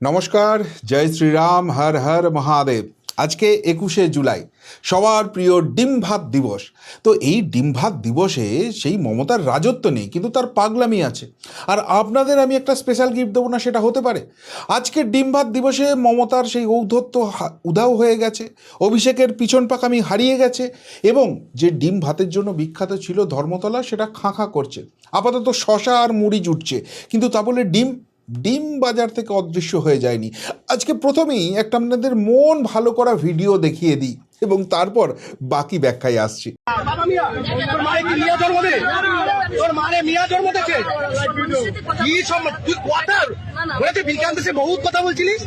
নমস্কার, জয় শ্রীরাম, হর হর মহাদেব। আজকে 21শে জুলাই, সবার প্রিয় ডিম ভাত দিবস। তো এই ডিম ভাত দিবসে সেই মমতার রাজত্ব নেই, কিন্তু তার পাগলামি আছে। আর আপনাদের আমি একটা স্পেশাল গিফট দেবো না, সেটা হতে পারে। আজকে ডিম ভাত দিবসে মমতার সেই ঔদ্ধত্য উধাও হয়ে গেছে, অভিষেকের পিছন পাকামি হারিয়ে গেছে, এবং যে ডিম ভাতের জন্য বিখ্যাত ছিল ধর্মতলা, সেটা খাঁ খাঁ করছে। আপাতত শশা আর মুড়ি জুটছে, কিন্তু তা বলে ডিম ডিম বাজার থেকে অদৃশ্য হয়ে যায়নি। আজকে প্রথমেই একটা আপনাদের মন ভালো করা ভিডিও দেখিয়ে দিই এবং তারপর বাকি ব্যাখ্যায় আসছি। বহুত কথা বলছিলিস,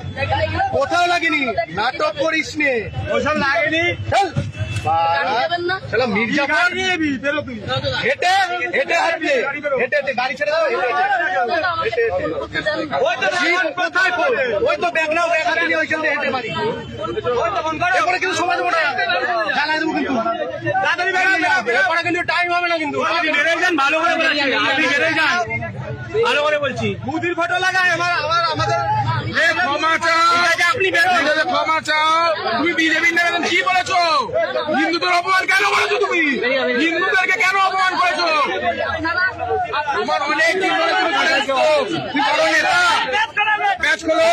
কোথাও লাগেনি, নাটক করিস নে, ওসব লাগেনি। হেঁটে হেঁটে হাঁটবে, হেঁটে হেঁটে গাড়ি ছেড়ে দাও, কোথায় ওই তো ব্যাগ নাও, ব্যাগ হাতে নিয়ে ওইখান থেকে হেঁটে বাড়ি। এরপরে কিন্তু সমাজ মোটা জানাই দেবো, কিন্তু তাড়াতাড়ি এরপরে কিন্তু টাইম হবে না। কিন্তু আপনি বেড়ে যান, ভালো করে আপনি বেড়ে যান, ভালো করে বলছি। মুদির ফটো লাগায় আমাদের ক্ষমা চাও, আপনি ক্ষমা চাও। তুমি বিজেপির নেবেন কি বলেছো? হিন্দুদের অপমান কেন করেছো? তুমি হিন্দুদেরকে কেন অপমান করেছো? তোমার অনেক দিন ধরে তুমি করেছো, তুমি বড় নেতা। ব্যাচ খোলো,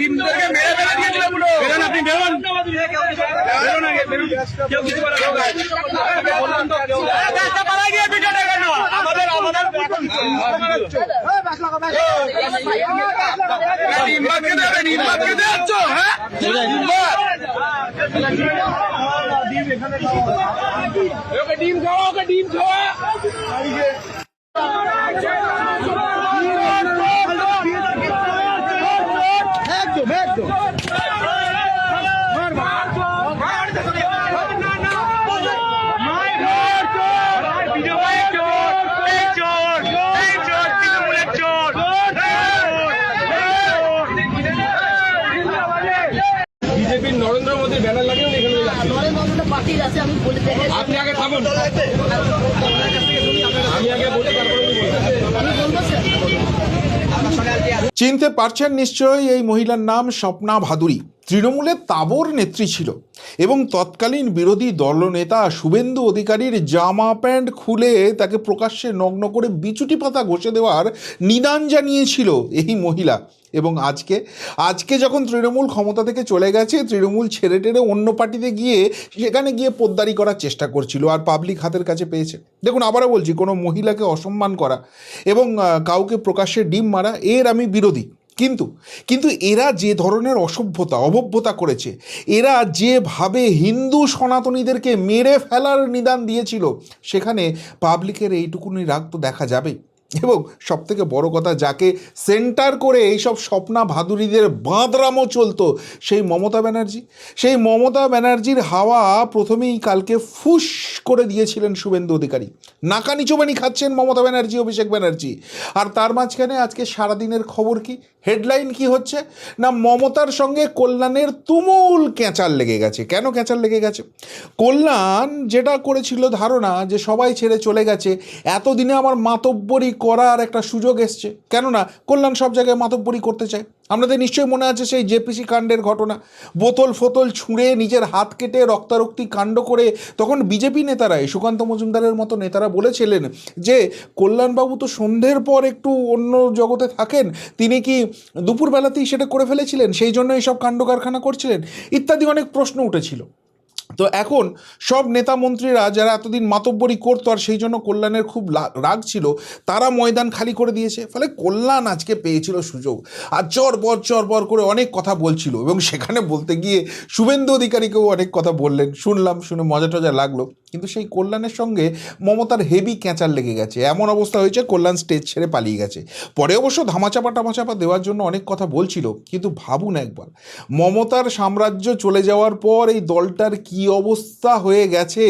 হিন্দুদেরকে মেরে ফেলে দিয়েছিল বলো। আপনি বেরোন, কেউ কিছু ডিম খাওয়া, ওকে ডিম খাওয়া। একদম একদম বিজেপির নরেন্দ্র মোদীর ব্যানার লাগিয়ে আপনি আগে থাকুন, আমি আগে বলি, চিনতে পারছেন নিশ্চয়ই, এই মহিলার নাম স্বপ্না ভাদুরী। তৃণমূলের তাবর নেত্রী ছিল এবং তৎকালীন বিরোধী দলনেতা শুভেন্দু অধিকারীর জামা প্যান্ট খুলে তাকে প্রকাশ্যে নগ্ন করে বিচুটি পাতা ঘষে দেওয়ার নিদান জানিয়েছিল এই মহিলা। এবং আজকে যখন তৃণমূল ক্ষমতা থেকে চলে গেছে, তৃণমূল ছেড়ে টেড়ে অন্য পার্টিতে গিয়ে সেখানে গিয়ে পোদ্দারি করার চেষ্টা করছিল, আর পাবলিক হাতের কাছে পেয়েছে। দেখুন, আবারও বলছি, কোনো মহিলাকে অসম্মান করা এবং কাউকে প্রকাশ্যে ডিম মারা, এর আমি বিরোধী। কিন্তু এরা যে ধরনের অভব্যতা করেছে, এরা যেভাবে হিন্দু সনাতনীদেরকে মেরে ফেলার নিদান দিয়েছিল, সেখানে পাবলিকের এইটুকুনি রাগ তো দেখা যাবেই। এবং সবথেকে বড় কথা, যাকে সেন্টার করে এইসব স্বপ্না ভাদুরীদের বাঁদরামো চলতো, সেই মমতা ব্যানার্জির হাওয়া প্রথমেই কালকে ফুস করে দিয়েছিলেন শুভেন্দু অধিকারী। নাকানি চোবানি খাচ্ছেন মমতা ব্যানার্জি, অভিষেক ব্যানার্জি। আর তার মাঝখানে আজকে সারাদিনের খবর কি, হেডলাইন কি হচ্ছে না, মমতার সঙ্গে কল্যাণের তুমুল ক্যাঁচাল লেগে গেছে। কেন ক্যাঁচাল লেগে গেছে? কল্যাণ যেটা করেছিল ধারণা যে সবাই ছেড়ে চলে গেছে, এতদিনে আমার মাতব্বরি করার একটা সুযোগ এসছে। কেননা কল্যাণ সব জায়গায় মাতব্বরি করতে চায়। আপনাদের নিশ্চয়ই মনে আছে সেই জেপিসি কাণ্ডের ঘটনা, বোতল ফোতল ছুঁড়ে নিজের হাত কেটে রক্তারক্তি কাণ্ড করে তখন বিজেপি নেতারাই, সুকান্ত মজুমদারের মতো নেতারা বলেছিলেন যে কল্যাণবাবু তো সন্ধ্যের পর একটু অন্য জগতে থাকেন, তিনি কি দুপুরবেলাতেই সেটা করে ফেলেছিলেন, সেই জন্য এইসব কাণ্ড কারখানা করছিলেন, ইত্যাদি অনেক প্রশ্ন উঠেছিল। তো এখন সব নেতা মন্ত্রীরা যারা এতদিন মাতব্বরি করতো আর সেই জন্য কল্যাণের খুব রাগ ছিল, তারা ময়দান খালি করে দিয়েছে। ফলে কল্যাণ আজকে পেয়েছিল সুযোগ, আর চরবর করে অনেক কথা বলছিল, এবং সেখানে বলতে গিয়ে শুভেন্দু অধিকারীকেও অনেক কথা বললেন, শুনে মজা টজা লাগলো। কিন্তু সেই কল্যাণের সঙ্গে মমতার হেভি ক্যাঁচাল লেগে গেছে, এমন অবস্থা হয়েছে কল্যাণ স্টেজ ছেড়ে পালিয়ে গেছে। পরে অবশ্য ধামাচাপা দেওয়ার জন্য অনেক কথা বলছিল, কিন্তু ভাবুন একবার, মমতার সাম্রাজ্য চলে যাওয়ার পর এই দলটার কি অবস্থা হয়ে গেছে,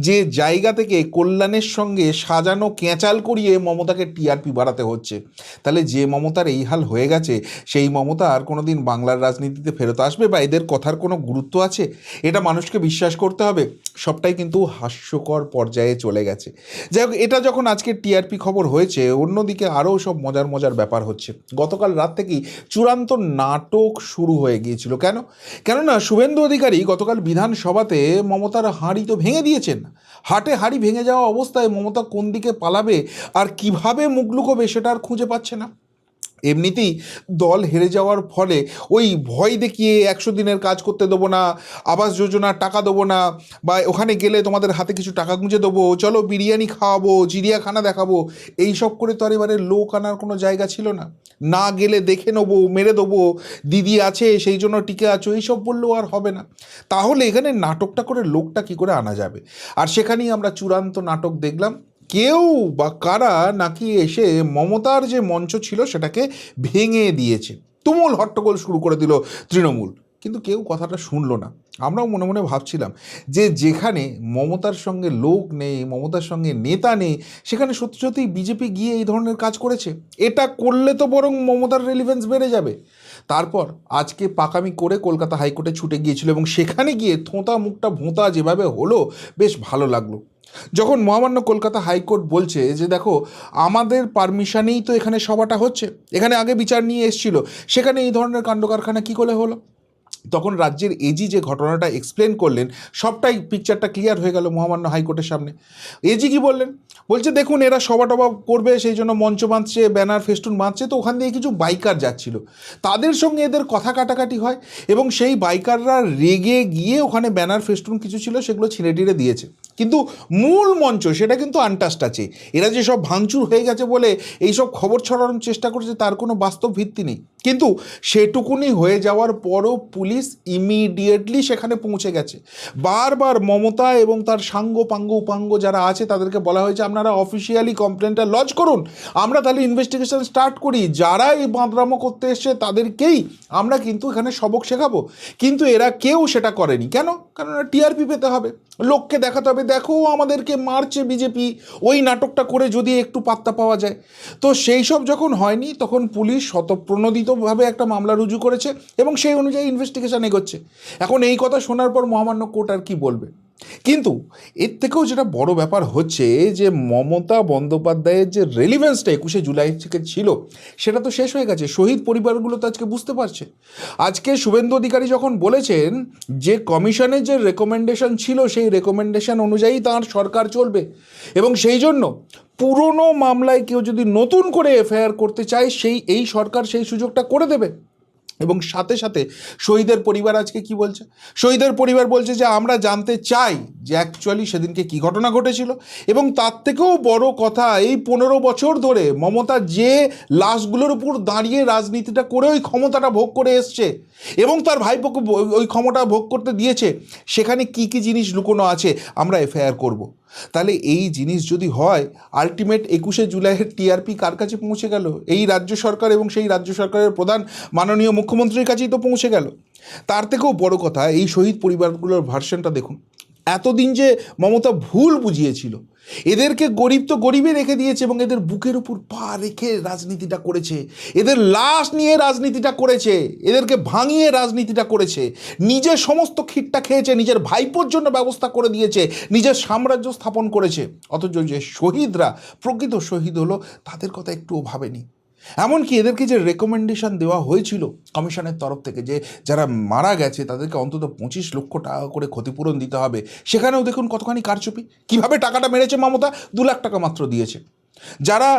যে জায়গা থেকে কল্যাণের সঙ্গে সাজানো ক্যাঁচাল করিয়ে মমতাকে টিআরপি বাড়াতে হচ্ছে। তাহলে যে মমতার এই হাল হয়ে গেছে, সেই মমতা আর কোনো দিন বাংলার রাজনীতিতে ফেরত আসবে বা এদের কথার কোনো গুরুত্ব আছে, এটা মানুষকে বিশ্বাস করতে হবে। সবটাই কিন্তু হাস্যকর পর্যায়ে চলে গেছে। যাই হোক, এটা যখন আজকে টিআরপি খবর হয়েছে, অন্যদিকে আরও সব মজার মজার ব্যাপার হচ্ছে। গতকাল রাত থেকেই চূড়ান্ত নাটক শুরু হয়ে গিয়েছিল। কেননা শুভেন্দু অধিকারী গতকাল বিধানসভাতে মমতার হাঁড়ি তো ভেঙে দিয়েছেন। হাটে হাঁড়ি ভেঙে যাওয়া অবস্থায় মমতা কোন দিকে পালাবে আর কিভাবে মুখ লুকোবে সেটা আর খুঁজে পাচ্ছে না। এমনিতেই দল হেরে যাওয়ার ফলে ওই ভয় দেখিয়ে 100 দিনের কাজ করতে দেবো না, আবাস যোজনার টাকা দেবো না, বা ওখানে গেলে তোমাদের হাতে কিছু টাকা গুঁজে দেবো, চলো বিরিয়ানি খাওয়াবো, চিড়িয়াখানা দেখাবো, এই সব করে তো আর এবারে লোক আনার কোনো জায়গা ছিল না। না গেলে দেখে নেবো, মেরে দেবো, দিদি আছে সেই জন্য টিকে আছো, এইসব বললেও আর হবে না। তাহলে এখানে নাটকটা করে লোকটা কি করে আনা যাবে? আর সেখানেই আমরা চূড়ান্ত নাটক দেখলাম। কেউ বা কারা নাকি এসে মমতার যে মঞ্চ ছিল সেটাকে ভেঙে দিয়েছে। তুমুল হট্টগোল শুরু করে দিল তৃণমূল, কিন্তু কেউ কথাটা শুনলো না। আমরাও মনে মনে ভাবছিলাম যে যেখানে মমতার সঙ্গে লোক নেই, মমতার সঙ্গে নেতা নেই, সেখানে সত্যি সত্যিই বিজেপি গিয়ে এই ধরনের কাজ করেছে। এটা করলে তো বরং মমতার রেলিভেন্স বেড়ে যাবে। তারপর আজকে পাকামি করে কলকাতা হাইকোর্টে ছুটে গিয়েছিল এবং সেখানে গিয়ে থোঁতা মুখটা ভোঁতা যেভাবে হলো, বেশ ভালো লাগলো। যখন মহামান্য কলকাতা হাইকোর্ট বলছে যে দেখো, আমাদের পারমিশনেই তো এখানে সভাটা হচ্ছে, এখানে আগে বিচার নিয়ে এসেছিল, সেখানে এই ধরনের কাণ্ডকারখানা কী করে হলো, তখন রাজ্যের এজি যে ঘটনাটা এক্সপ্লেন করলেন, সবটাই পিকচারটা ক্লিয়ার হয়ে গেল মহামান্য হাইকোর্টের সামনে। এজি কি বললেন? বলছে দেখুন, এরা সভা টভা করবে সেই জন্য মঞ্চ বাঁধছে, ব্যানার ফেস্টুন বাঁধছে, তো ওখান দিয়ে কিছু বাইকার যাচ্ছিল, তাদের সঙ্গে এদের কথা কাটাকাটি হয় এবং সেই বাইকাররা রেগে গিয়ে ওখানে ব্যানার ফেস্টুন কিছু ছিল সেগুলো ছিঁড়ে টিড়ে দিয়েছে, কিন্তু মূল মঞ্চ সেটা কিন্তু আনটাস্ট আছে। এরা যে সব ভাঙচুর হয়ে গেছে বলে এইসব খবর ছড়ানোর চেষ্টা করছে, তার কোনো বাস্তব ভিত্তি নেই। কিন্তু সেটুকুনি হয়ে যাওয়ার পরও পুলিশ ইমিডিয়েটলি সেখানে পৌঁছে গেছে। বারবার মমতা এবং তার সাঙ্গ পাঙ্গ উপাঙ্গ যারা আছে তাদেরকে বলা হয়েছে আপনারা অফিসিয়ালি কমপ্লেনটা লজ করুন, আমরা তাহলে ইনভেস্টিগেশন স্টার্ট করি, যারা এই বাঁদরামো করতে এসছে তাদেরকেই আমরা কিন্তু এখানে সবক শেখাবো। কিন্তু এরা কেউ সেটা করেনি। কেন? কারণ টিআরপি পেতে হবে, লোককে দেখাতে হবে দেখো আমাদেরকে মারছে বিজেপি, ওই নাটকটা করে যদি একটু পাত্তা পাওয়া যায়। তো সেই সব যখন হয়নি, তখন পুলিশ স্বতঃপ্রণোদিতভাবে একটা মামলা রুজু করেছে এবং সেই অনুযায়ী ইনভেস্টিগেশন এগোচ্ছে। এখন এই কথা শোনার পর মহামান্য কোর্ট আর কি বলবে? কিন্তু এর থেকেও যেটা বড় ব্যাপার হচ্ছে যে মমতা বন্দ্যোপাধ্যায়ের যে রেলিভেন্সটা 21শে জুলাই থেকে ছিল, সেটা তো শেষ হয়ে গেছে। শহীদ পরিবারগুলো তো আজকে বুঝতে পারছে। আজকে শুভেন্দু অধিকারী যখন বলেছেন যে কমিশনের যে রেকমেন্ডেশন ছিল সেই রেকমেন্ডেশন অনুযায়ী তার সরকার চলবে এবং সেই জন্য পুরনো মামলায় কেউ যদি নতুন করে এফআইআর করতে চায় এই সরকার সেই সুযোগটা করে দেবে। এবং সাথে সাথে শহীদের পরিবার আজকে কি বলছে? শহীদের পরিবার বলছে যে আমরা জানতে চাই যে অ্যাকচুয়ালি সেদিনকে কি ঘটনা ঘটেছিল, এবং তার থেকেও বড় কথা, এই 15 বছর ধরে মমতা যে লাশগুলোর উপর দাঁড়িয়ে রাজনীতিটা করে ওই ক্ষমতাটা ভোগ করে এসছে এবং তার ভাইপোকে ওই ক্ষমতা ভোগ করতে দিয়েছে, সেখানে কি কি জিনিস লুকোনো আছে আমরা এফআইআর করব। তাহলে এই জিনিস যদি হয়, আলটিমেট 21শে জুলাইয়ের টিআরপি কার কাছে পৌঁছে গেল? এই রাজ্য সরকার এবং সেই রাজ্য সরকারের প্রধান মাননীয় মুখ্যমন্ত্রীর কাছেই তো পৌঁছে গেল। তার থেকেও বড় কথা, এই শহীদ পরিবারগুলোর ভার্সনটা দেখুন। এতদিন যে মমতা ভুল বুঝিয়েছিল, এদেরকে গরিব তো গরিবে রেখে দিয়েছে এবং এদের বুকের উপর পা রেখে রাজনীতিটা করেছে, এদের লাশ নিয়ে রাজনীতিটা করেছে, এদেরকে ভাঙিয়ে রাজনীতিটা করেছে, নিজের সমস্ত খিটটা খেয়েছে, নিজের ভাইপোর জন্য ব্যবস্থা করে দিয়েছে, নিজের সাম্রাজ্য স্থাপন করেছে। অথচ যে শহীদরা প্রকৃত শহীদ হলো, তাদের কথা একটুও ভাবেনি। এমনকি এদেরকে যে রেকমেন্ডেশন দেওয়া হয়েছিল কমিশনের তরফ থেকে যে যারা মারা গেছে তাদেরকে অন্তত 25 লক্ষ টাকা করে ক্ষতিপূরণ দিতে হবে, সেখানেও দেখুন কতখানি কারচুপি। কীভাবে টাকাটা মেরেছে মমতা? 2 লাখ টাকা মাত্র দিয়েছে। যারা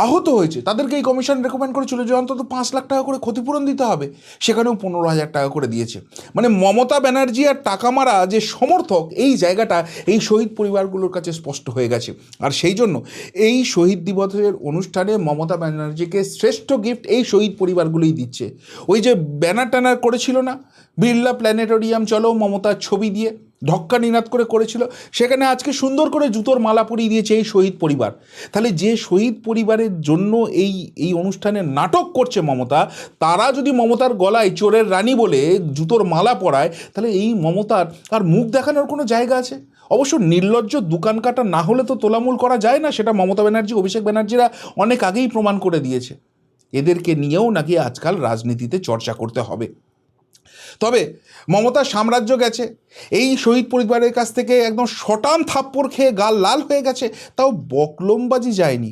আহত হয়েছে তাদেরকে এই কমিশন রেকমেন্ড করেছিল যে অন্তত 5 লাখ টাকা করে ক্ষতিপূরণ দিতে হবে, সেখানেও 15,000 টাকা করে দিয়েছে। মানে মমতা ব্যানার্জি আর টাকা মারা যে সমর্থক, এই জায়গাটা এই শহীদ পরিবারগুলোর কাছে স্পষ্ট হয়ে গেছে। আর সেই জন্য এই শহীদ দিবসের অনুষ্ঠানে মমতা ব্যানার্জিকে শ্রেষ্ঠ গিফট এই শহীদ পরিবারগুলোই দিচ্ছে। ওই যে ব্যানার ট্যানার করেছিল না, বিড়লা প্ল্যানেটোরিয়াম চলো মমতার ছবি দিয়ে ঢক্কা নিনাদ করে করেছিল, সেখানে আজকে সুন্দর করে জুতোর মালা পরিয়ে দিয়েছে এই শহীদ পরিবার। তাহলে যে শহীদ পরিবারের জন্য এই অনুষ্ঠানে নাটক করছে মমতা, তারা যদি মমতার গলায় চোরের রানী বলে জুতোর মালা পরায়, তাহলে এই মমতার আর মুখ দেখানোর কোনো জায়গা আছে? অবশ্য নির্লজ্জ দোকান কাটা না হলে তো তোলামূল করা যায় না, সেটা মমতা ব্যানার্জি, অভিষেক ব্যানার্জিরা অনেক আগেই প্রমাণ করে দিয়েছে। এদেরকে নিয়েও নাকি আজকাল রাজনীতিতে চর্চা করতে হবে। তবে মমতার সাম্রাজ্য গেছে, এই শহীদ পরিবারের কাছ থেকে একদম শটান থাপ্পড় খেয়ে গাল লাল হয়ে গেছে, তাও বকলমবাজি যায়নি।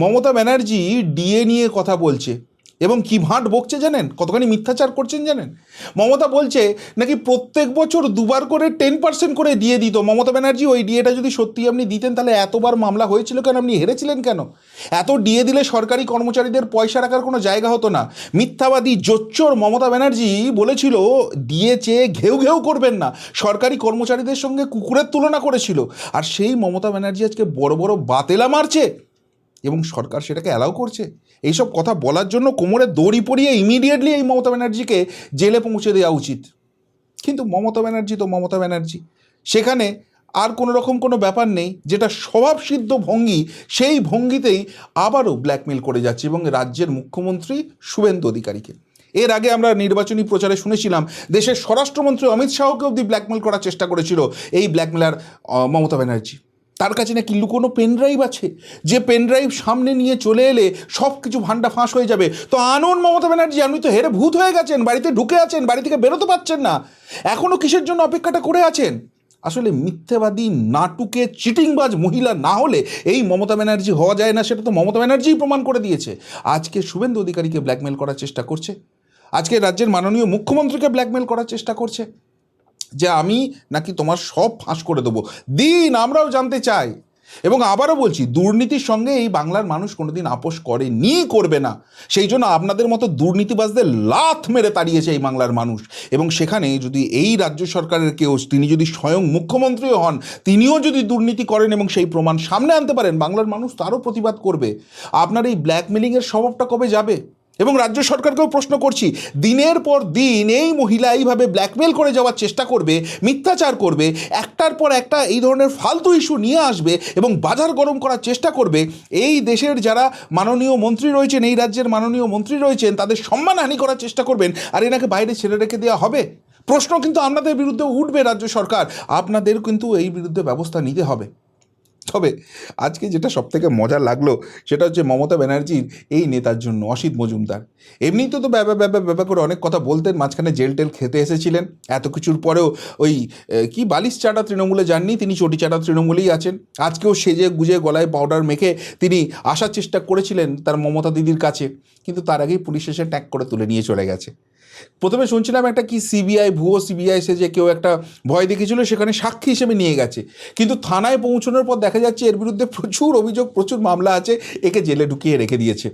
মমতা ব্যানার্জি ডিএ নিয়ে কথা বলছে এবং কি ভাঁট বকছে জানেন, কতখানি মিথ্যাচার করছেন জানেন। মমতা বলছে নাকি প্রত্যেক বছর দুবার করে 10% করে ডিএ দিত। মমতা ব্যানার্জি, ওই ডিএটা যদি সত্যি আপনি দিতেন তাহলে এতবার মামলা হয়েছিল কেন, আপনি হেরেছিলেন কেন? এত ডিএ দিলে সরকারি কর্মচারীদের পয়সা রাখার কোনো জায়গা হতো না। মিথ্যাবাদী জোচ্চোর মমতা ব্যানার্জি বলেছিল ডিএ চেয়ে ঘেউ ঘেউ করবেন না, সরকারি কর্মচারীদের সঙ্গে কুকুরের তুলনা করেছিল। আর সেই মমতা ব্যানার্জি আজকে বড় বড় বাতেলা মারছে এবং সরকার সেটাকে অ্যালাউ করছে। এইসব কথা বলার জন্য কোমরে দড়ি পরিয়ে ইমিডিয়েটলি এই মমতা ব্যানার্জিকে জেলে পৌঁছে দেওয়া উচিত। কিন্তু মমতা ব্যানার্জি তো মমতা ব্যানার্জি, সেখানে আর কোনো রকম কোনো ব্যাপার নেই। যেটা স্বভাবসিদ্ধ ভঙ্গি, সেই ভঙ্গিতেই আবারও ব্ল্যাকমেল করে যাচ্ছে এবং রাজ্যের মুখ্যমন্ত্রী শুভেন্দু অধিকারীকে। এর আগে আমরা নির্বাচনী প্রচারে শুনেছিলাম দেশের স্বরাষ্ট্রমন্ত্রী অমিত শাহকে অবধি ব্ল্যাকমেল করার চেষ্টা করেছিল এই ব্ল্যাকমেলার মমতা ব্যানার্জি। তার কাছে নাকি লুকোনো পেনড্রাইভ আছে, যে পেনড্রাইভ সামনে নিয়ে চলে এলে সব কিছু ভান্ডা ফাঁস হয়ে যাবে। তো আনুন মমতা ব্যানার্জি, আপনি তো হেরে ভূত হয়ে গেছেন, বাড়িতে ঢুকে আছেন, বাড়ি থেকে বেরোতে পারছেন না, এখনও কিসের জন্য অপেক্ষাটা করে আছেন? আসলে মিথ্যেবাদী নাটুকে চিটিংবাজ মহিলা না হলে এই মমতা ব্যানার্জি হওয়া যায় না, সেটা তো মমতা ব্যানার্জিই প্রমাণ করে দিয়েছে। আজকে শুভেন্দু অধিকারীকে ব্ল্যাকমেল করার চেষ্টা করছে, আজকে রাজ্যের মাননীয় মুখ্যমন্ত্রীকে ব্ল্যাকমেল করার চেষ্টা করছে যে আমি নাকি তোমার সব ফাঁস করে দেবো। দিন, আমরাও জানতে চাই। এবং আবারও বলছি, দুর্নীতির সঙ্গে এই বাংলার মানুষ কোনোদিন আপোষ করেনি, করবে না। সেই জন্য আপনাদের মতো দুর্নীতিবাজদের লাথ মেরে তাড়িয়েছে এই বাংলার মানুষ। এবং সেখানে যদি এই রাজ্য সরকারের কেউ, তিনি যদি স্বয়ং মুখ্যমন্ত্রীও হন, তিনিও যদি দুর্নীতি করেন এবং সেই প্রমাণ সামনে আনতে পারেন, বাংলার মানুষ তারও প্রতিবাদ করবে। আপনার এই ব্ল্যাকমেলিংয়ের স্বভাবটা কবে যাবে? এবং রাজ্য সরকারকেও প্রশ্ন করছি, দিনের পর দিন এই মহিলা এইভাবে ব্ল্যাকমেল করে যাওয়ার চেষ্টা করবে, মিথ্যাচার করবে, একটার পর একটা এই ধরনের ফালতু ইস্যু নিয়ে আসবে এবং বাজার গরম করার চেষ্টা করবে। এই দেশের যারা মাননীয় মন্ত্রী রয়েছেন, এই রাজ্যের মাননীয় মন্ত্রী রয়েছেন, তাদের সম্মানহানি করার চেষ্টা করবেন, আর এনাকে বাইরে ছেড়ে রেখে দেওয়া হবে। প্রশ্ন কিন্তু আপনাদের বিরুদ্ধে উঠবে রাজ্য সরকার, আপনাদের কিন্তু এই বিরুদ্ধে ব্যবস্থা নিতে হবে। তবে আজকে যেটা সবথেকে মজার লাগলো সেটা হচ্ছে মমতা ব্যানার্জির এই নেতার জন্য অসিত মজুমদার। এমনিই তো ব্যাপা করে অনেক কথা বলতেন, মাঝখানে জেল টেল খেতে এসেছিলেন, এত কিছুর পরেও ওই কি বালিশ চাটা তৃণমূলে যাননি, তিনি চটি চাটা তৃণমূলেই আছেন। আজকেও সেজে গুজে গলায় পাউডার মেখে তিনি আসার চেষ্টা করেছিলেন তার মমতা দিদির কাছে, কিন্তু তার আগেই পুলিশ এসে ট্যাগ করে তুলে নিয়ে চলে গেছে। প্রথমে শুনছিলাম একটা কি সিবিআই, ভুয়ো সিবিআই সে যে কেউ একটা ভয় দেখিয়েছিল, সেখানে সাক্ষী হিসেবে নিয়ে গেছে, কিন্তু থানায় পৌঁছানোর পর দেখা যাচ্ছে এর বিরুদ্ধে প্রচুর অভিযোগ, প্রচুর মামলা আছে, একে জেলে ঢুকিয়ে রেখে দিয়েছে।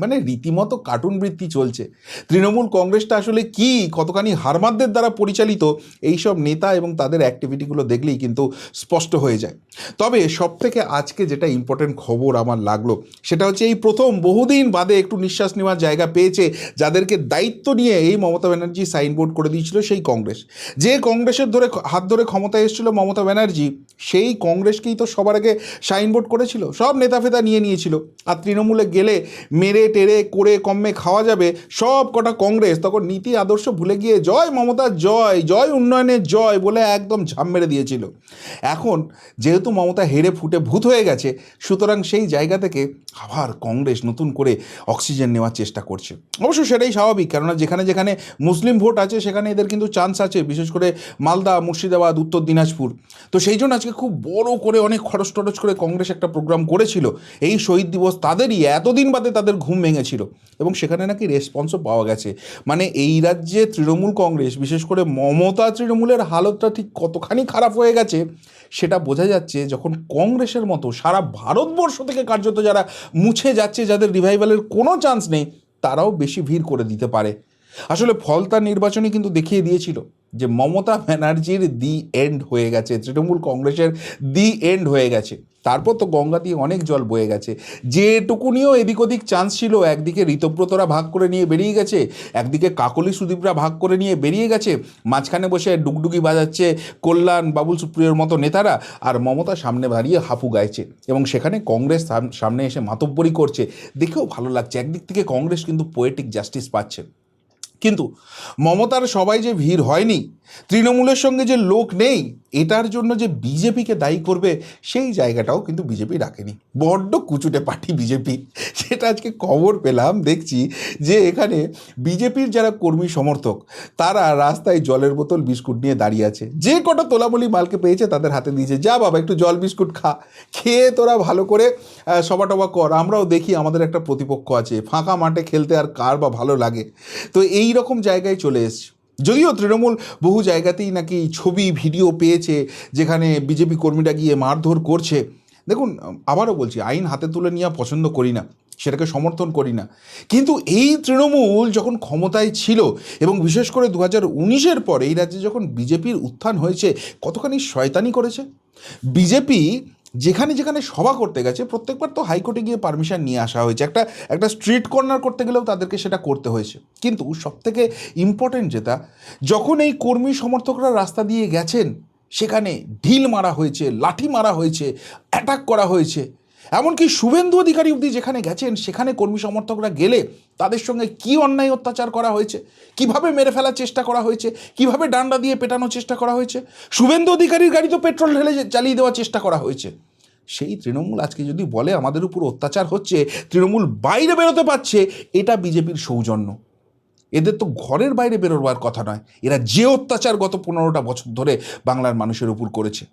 মানে রীতিমতো কার্টুন বৃত্তি চলছে। তৃণমূল কংগ্রেসটা আসলে কি, কতখানি হারমাদদের দ্বারা পরিচালিত, এইসব নেতা এবং তাদের অ্যাক্টিভিটিগুলো দেখলেই কিন্তু স্পষ্ট হয়ে যায়। তবে সবথেকে আজকে যেটা ইম্পর্টেন্ট খবর আমার লাগলো সেটা হচ্ছে এই প্রথম বহুদিন বাদে একটু নিঃশ্বাস নেওয়ার জায়গা পেয়েছে, যাদেরকে দায়িত্ব নিয়ে এই মমতা ব্যানার্জি সাইনবোর্ড করে দিয়েছিল সেই কংগ্রেস। যে কংগ্রেসের হাত ধরে ক্ষমতায় এসেছিল মমতা ব্যানার্জি, সেই কংগ্রেসকেই তো সবার আগে সাইনবোর্ড করেছিল, সব নেতা ফেতা নিয়ে নিয়েছিল। আর তৃণমূলে গেলে মেরে টেরে করে কমে খাওয়া যাবে সব কটা কংগ্রেস তখন নীতি আদর্শ ভুলে গিয়ে জয় মমতা জয়, জয় উন্নয়নের জয় বলে একদম ঝাম মেরে দিয়েছিল। এখন যেহেতু মমতা হেরে ফুটে ভূত হয়ে গেছে, সুতরাং সেই জায়গা থেকে আবার কংগ্রেস নতুন করে অক্সিজেন নেওয়ার চেষ্টা করছে। অবশ্য সেটাই স্বাভাবিক, কেননা যেখানে যেখানে মুসলিম ভোট আছে সেখানে এদের কিন্তু চান্স আছে, বিশেষ করে মালদা, মুর্শিদাবাদ, উত্তর দিনাজপুর। তো সেই জন্য আজকে খুব বড় করে অনেক খরচ টরচ করে কংগ্রেস একটা প্রোগ্রাম করেছিল এই শহীদ দিবস, তাদেরই এতদিন বাদে তাদের ঘুম ভেঙেছিল এবং সেখানে নাকি রেসপন্সও পাওয়া গেছে। মানে এই রাজ্যে তৃণমূল কংগ্রেস, বিশেষ করে মমতা তৃণমূলের হালতটা ঠিক কতখানি খারাপ হয়ে গেছে সেটা বোঝা যাচ্ছে যখন কংগ্রেসের মতো সারা ভারতবর্ষ থেকে কার্যত যারা মুছে যাচ্ছে, যাদের রিভাইভালের কোনো চান্স নেই, তারাও বেশি ভিড় করে দিতে পারে। আসলে ফলতার নির্বাচনে কিন্তু দেখিয়ে দিয়েছিল যে মমতা ব্যানার্জির দি এন্ড হয়ে গেছে, তৃণমূল কংগ্রেসের দি এন্ড হয়ে গেছে। তারপর তো গঙ্গা দিয়ে অনেক জল বয়ে গেছে, যেটুকুনিও এদিক ওদিক চান্স ছিল, একদিকে ঋতব্রতরা ভাগ করে নিয়ে বেরিয়ে গেছে, একদিকে কাকলি সুদীপরা ভাগ করে নিয়ে বেরিয়ে গেছে, মাঝখানে বসে ডুগডুগি বাজাচ্ছে কল্যাণ, বাবুল সুপ্রিয়র মতো নেতারা, আর মমতা সামনে দাঁড়িয়ে হাঁপু গাইছে এবং সেখানে কংগ্রেস সামনে এসে মাতব্বরি করছে। দেখেও ভালো লাগছে, একদিক থেকে কংগ্রেস কিন্তু পোয়েটিক জাস্টিস পাচ্ছে। কিন্তু মমতার সবাই যে ভিড় হয়নি, তৃণমূলের সঙ্গে যে লোক নেই, এটার জন্য যে বিজেপিকে দায়ী করবে সেই জায়গাটাও কিন্তু বিজেপি রাখেনি। বড্ড কুচুটে পার্টি বিজেপি, সেটা আজকে খবর পেলাম, দেখছি যে এখানে বিজেপির যারা কর্মী সমর্থক তারা রাস্তায় জলের বোতল বিস্কুট নিয়ে দাঁড়িয়ে আছে। যে কটা তোলামলি মালকে পেয়েছে তাদের হাতে দিয়েছে, যা বাবা একটু জল বিস্কুট খা, খেয়ে তোরা ভালো করে সভা টভা কর, আমরাও দেখি, আমাদের একটা প্রতিপক্ষ আছে, ফাঁকা মাঠে খেলতে আর কার বা ভালো লাগে। তো এই রকম জায়গায় চলে এসছে। যদিও তৃণমূল বহু জায়গাতেই নাকি ছবি ভিডিও পেয়েছে যেখানে বিজেপি কর্মীরা গিয়ে মারধর করছে। দেখুন, আবারও বলছি, আইন হাতে তুলে নেওয়া পছন্দ করি না, সেটাকে সমর্থন করি না, কিন্তু এই তৃণমূল যখন ক্ষমতায় ছিল এবং বিশেষ করে 2019-এর পরে এই রাজ্যে যখন বিজেপির উত্থান হয়েছে, কতখানি শয়তানি করেছে। বিজেপি যেখানে যেখানে সভা করতে গেছে প্রত্যেকবার তো হাইকোর্টে গিয়ে পারমিশন নিয়ে আসা হয়েছে, একটা স্ট্রিট কর্নার করতে গেলেও তাদেরকে সেটা করতে হয়েছে। কিন্তু সবথেকে ইম্পর্টেন্ট যেটা, যখন এই কর্মী সমর্থকরা রাস্তা দিয়ে গেছেন সেখানে ঢিল মারা হয়েছে, লাঠি মারা হয়েছে, অ্যাটাক করা হয়েছে। এমনকি শুভেন্দু অধিকারী অবধি যেখানে গেছেন সেখানে কর্মী সমর্থকরা গেলে তাদের সঙ্গে কি অন্যায় অত্যাচার করা হয়েছে, কিভাবে মেরে ফেলার চেষ্টা করা হয়েছে, কিভাবে ডান্ডা দিয়ে পেটানোর চেষ্টা করা হয়েছে। শুভেন্দু অধিকারীর গাড়ি তো পেট্রোল ঢেলে চালিয়ে দেওয়ার চেষ্টা করা হয়েছে। সেই তৃণমূল আজকে যদি বলে আমাদের উপর অত্যাচার হচ্ছে, তৃণমূল বাইরে বেরোতে পারছে, এটা বিজেপির সৌজন্য। এদের তো ঘরের বাইরে বেরোবার কথা নয়, এরা যে অত্যাচার গত 15টা বছর ধরে বাংলার মানুষের উপর করেছে।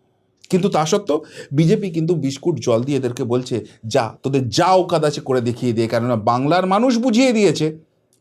কিন্তু তা সত্ত্বেও বিজেপি কিন্তু বিস্কুট জল দিয়ে এদেরকে বলছে, যা তোদের যা ওকাদ আছে করে দেখিয়ে দিয়ে, কেননা বাংলার মানুষ বুঝিয়ে দিয়েছে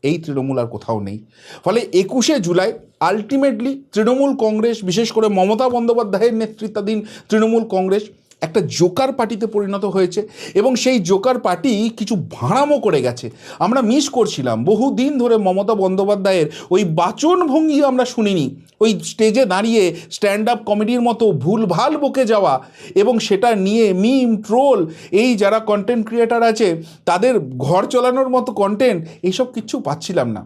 এই তৃণমূল আর কোথাও নেই। ফলে 21শে জুলাই আলটিমেটলি তৃণমূল কংগ্রেস, বিশেষ করে মমতা বন্দ্যোপাধ্যায়ের নেতৃত্বাধীন তৃণমূল কংগ্রেস একটা জোকার পার্টিতে পরিণত হয়েছে এবং সেই জোকার পার্টি কিছু ভাঁড়ামো করে গেছে। আমরা মিস করছিলাম বহুদিন ধরে মমতা বন্দ্যোপাধ্যায়ের ওই বাচনভঙ্গি আমরা শুনিনি, ওই স্টেজে দাঁড়িয়ে স্ট্যান্ড আপ কমেডির মতো ভুলভাল বকে যাওয়া এবং সেটা নিয়ে মিম, ট্রোল, এই যারা কন্টেন্ট ক্রিয়েটার আছে তাদের ঘর চালানোর মতো কন্টেন্ট, এইসব কিচ্ছু পাচ্ছিলাম না।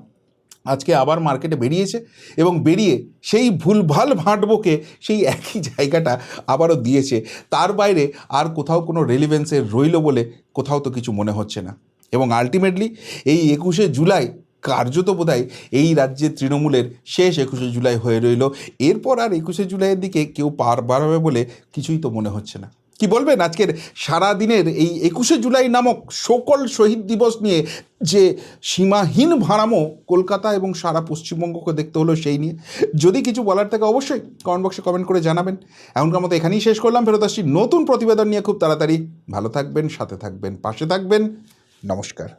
আজকে আবার মার্কেটে বেরিয়েছে এবং বেরিয়ে সেই ভুলভাল ভাঁটবকে সেই একই জায়গাটা আবারও দিয়েছে। তার বাইরে আর কোথাও কোনো রেলিভেন্সের রইল বলে কোথাও তো কিছু মনে হচ্ছে না। এবং আলটিমেটলি এই 21শে জুলাই কার্যত বোধহয় এই রাজ্যের তৃণমূলের শেষ 21শে জুলাই হয়ে রইল। এরপর আর 21শে জুলাইয়ের দিকে কেউ পার বাড়াবে বলে কিছুই তো মনে হচ্ছে না। কি বলবেন আজকের সারাদিনের এই 21শে জুলাই নামক সকল শহীদ দিবস নিয়ে যে সীমাহীন ভাড়ামো কলকাতা এবং সারা পশ্চিমবঙ্গকে দেখতে হলো, সেই নিয়ে যদি কিছু বলার থাকে অবশ্যই কমেন্ট বক্সে কমেন্ট করে জানাবেন। এখনকার মতো এখানেই শেষ করলাম, ফেরত আসছি নতুন প্রতিবেদন নিয়ে খুব তাড়াতাড়ি। ভালো থাকবেন, সাথে থাকবেন, পাশে থাকবেন। নমস্কার।